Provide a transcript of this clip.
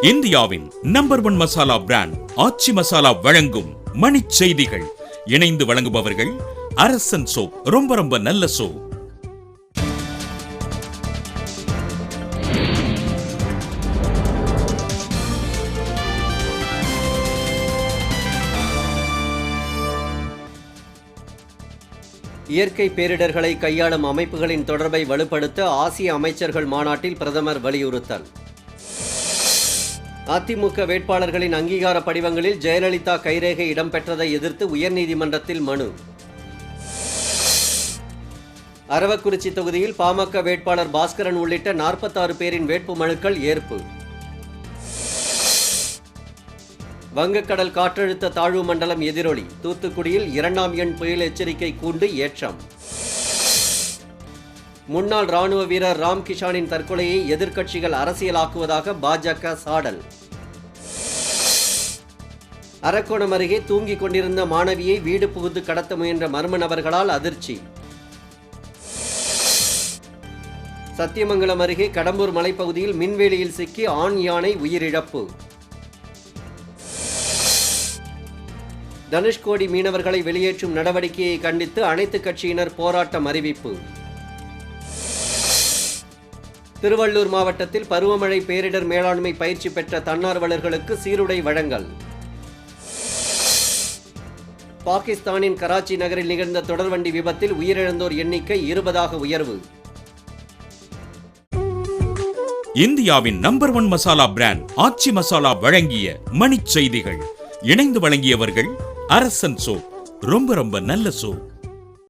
இந்தியாவின் number 1 masala brand ஆச்சி மசாலா வழங்கும் மணிச் செய்திகள். இணைந்து வழங்குபவர்கள் அரசன் சோப். ரொம்ப ரொம்ப நல்ல சோப். இயற்கை பேரிடர்களை கையாளும் அமைப்புகளின் தொடர்பை வலுப்படுத்த ஆசிய அமைச்சர்கள் மாநாட்டில் பிரதமர் வலியுறுத்தல். அதிமுக வேட்பாளர்களின் அங்கீகார படிவங்களில் ஜெயலலிதா கைரேகை இடம்பெற்றதை எதிர்த்து உயர்நீதிமன்றத்தில் மனு. அரவக்குறிச்சி தொகுதியில் பாமக வேட்பாளர் பாஸ்கரன் உள்ளிட்ட 46 பேரின் வேட்புமனுக்கள் ஏற்பு. வங்கக்கடல் காற்றழுத்த தாழ்வு மண்டலம் எதிரொலி. தூத்துக்குடியில் 2ஆம் எண் புயல் எச்சரிக்கை கூண்டு ஏற்றம். முன்னாள் ராணுவ வீரர் ராம் கிஷானின் தற்கொலையை எதிர்க்கட்சிகள் அரசியலாக்குவதாக பாஜக சாடல். அரக்கோணம் அருகே தூங்கிக் கொண்டிருந்த மாணவியை வீடு புகுந்து கடத்த முயன்ற மர்ம நபர்களால் அதிர்ச்சி. சத்தியமங்கலம் அருகே கடம்பூர் மலைப்பகுதியில் மின்வேலியில் சிக்கி ஆண் யானை உயிரிழப்பு. தனுஷ்கோடி மீனவர்களை வெளியேற்றும் நடவடிக்கையை கண்டித்து அனைத்து கட்சியினர் போராட்டம் அறிவிப்பு. திருவள்ளூர் மாவட்டத்தில் பருவமழை பேரிடர் மேலாண்மை பயிற்சி பெற்ற தன்னார்வலர்களுக்கு சீருடை வழங்கல். பாகிஸ்தானின் கராச்சி நகரில் நிகழ்ந்த தொடர்வண்டி விபத்தில் உயிரிழந்தோர் எண்ணிக்கை 20ஆக உயர்வு. இந்தியாவின் நம்பர் 1 மசாலா பிராண்ட் ஆச்சி மசாலா வழங்கிய மணிச் செய்திகள். இணைந்து வழங்கியவர்கள் அரசன் சோப். ரொம்ப ரொம்ப நல்ல சோப்.